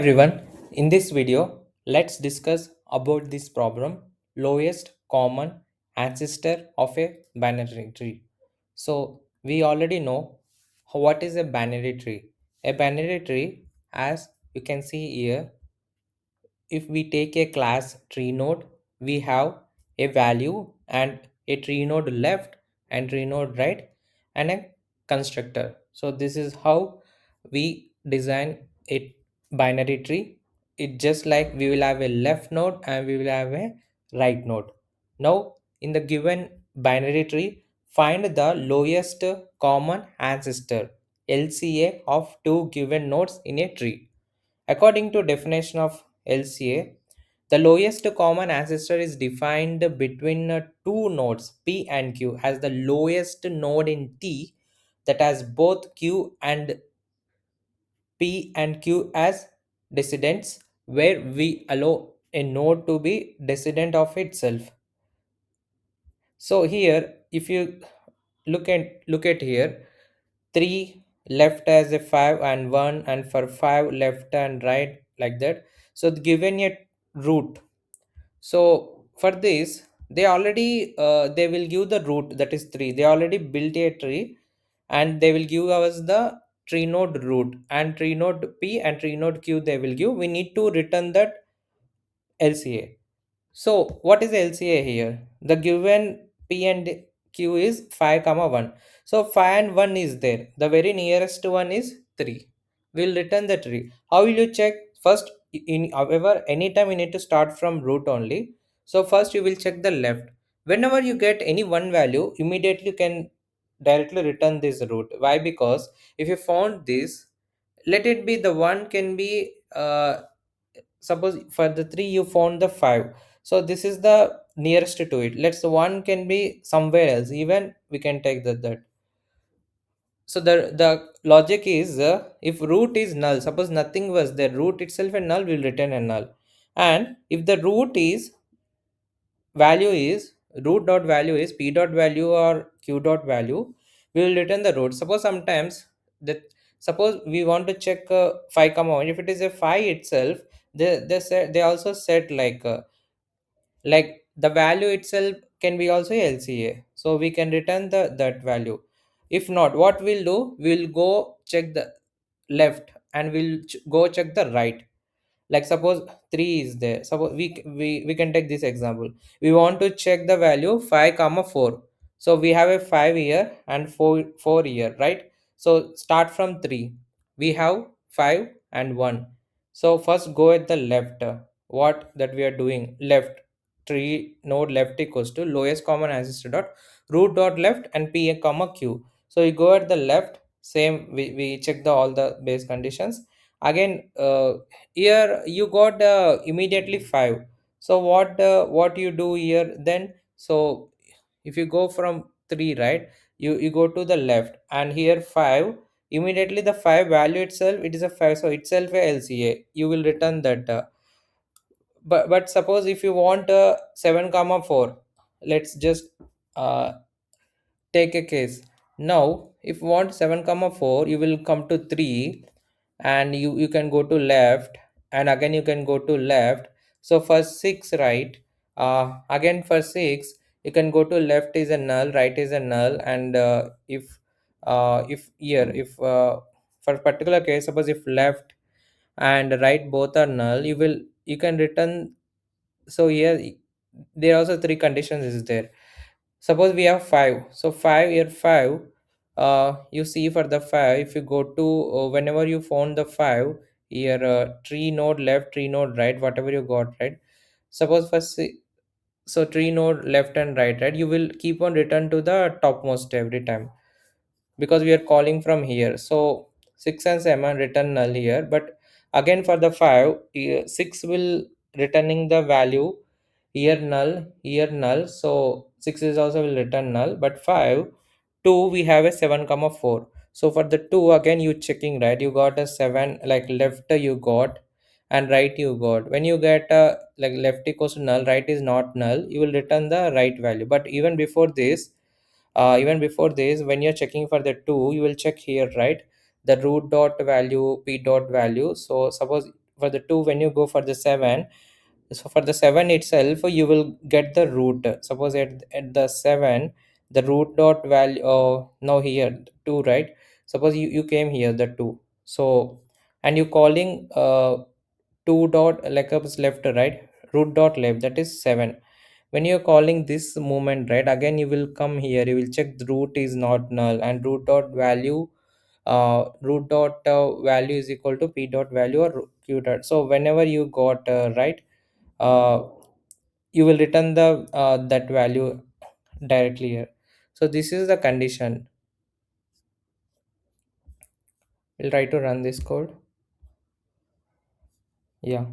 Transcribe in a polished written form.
Everyone, in this video, let's discuss about this problem, lowest common ancestor of a binary tree. So, we already know what is a binary tree. A binary tree, as you can see here, if we take a class tree node, we have a value and a tree node left and tree node right and a constructor. So this is how we design a binary tree. It just like we will have a left node and we will have a right node. Now in the given binary tree, find the lowest common ancestor LCA of two given nodes in a tree. According to definition of LCA, the lowest common ancestor is defined between two nodes P and Q as the lowest node in T that has both Q and P and Q as decedents, where we allow a node to be decedent of itself. So here, if you look at here, 3 left as a 5 and 1, and for 5 left and right, like that. So given a root, so for this they already they will give the root, that is 3. They already built a tree and they will give us the tree node root, and tree node P and tree node Q they will give. We need to return that LCA. So what is the LCA here? The given P and Q is 5 comma 1. So 5 and 1 is there. The very nearest one is 3. We'll return the tree. How will you check? First, in however, anytime you need to start from root only. So first you will check the left. Whenever you get any one value, immediately you can directly return this root. Why? Because if you found this, let it be the one can be suppose for the 3 you found the 5, so this is the nearest to it. Let's the one can be somewhere else, even we can take that. So the logic is, if root is null, suppose nothing was there, root itself a null, will return a null. And if the root is value is root dot value is p dot value or q dot value, we will return the root. Suppose sometimes that, suppose we want to check 5 comma 1, if it is a 5 itself, they also said like the value itself can be also LCA, so we can return the that value. If not, what we'll do, we'll go check the left and we'll go check the right. Like suppose 3 is there, suppose we can take this example. We want to check the value 5 comma 4. So we have a 5 here and 4 here, right? So start from 3, we have 5 and 1. So first go at the left. What that we are doing, left, tree node left equals to lowest common ancestor dot root dot left and p comma q. So you go at the left, same, we check the all the base conditions again. Here you got immediately 5. So what you do here then? So if you go from 3, right, you go to the left and here 5, immediately the 5 value itself, it is a 5, so itself a LCA, you will return that. But suppose if you want 7 comma 4, let's just uh, take a case. Now if you want 7 comma 4, you will come to 3 and you can go to left, and again you can go to left. So for 6, right, again for 6 you can go to left is a null, right is a null. And if here, if for particular case, suppose if left and right both are null, you can return. So here there are also three conditions is there. Suppose we have 5, so 5 here 5, you see for the 5, if you go to whenever you found the 5 here, tree node left, tree node right, whatever you got, right? Suppose for so tree node left and right, you will keep on return to the topmost every time, because we are calling from here. So 6 and 7 return null here, but again for the 5, 6 will returning the value here null, here null. So 6 is also will return null, but 5, 2 we have a 7 comma 4. So for the 2 again you checking, right, you got a 7, like left you got and right you got. When you get like left equals to null, right is not null, you will return the right value. But even before this, when you're checking for the 2, you will check here, right, the root dot value, p dot value. So suppose for the 2, when you go for the 7, so for the 7 itself you will get the root. Suppose at the 7 the root dot value, now here 2, right? Suppose you came here the 2, so and you calling 2 dot like up left, right? Root dot left, that is 7. When you're calling this movement, right, again you will come here, you will check the root is not null, and root dot value is equal to p dot value or q dot. So whenever you got right, uh, you will return the that value directly here. So this is the condition. We'll try to run this code. Yeah.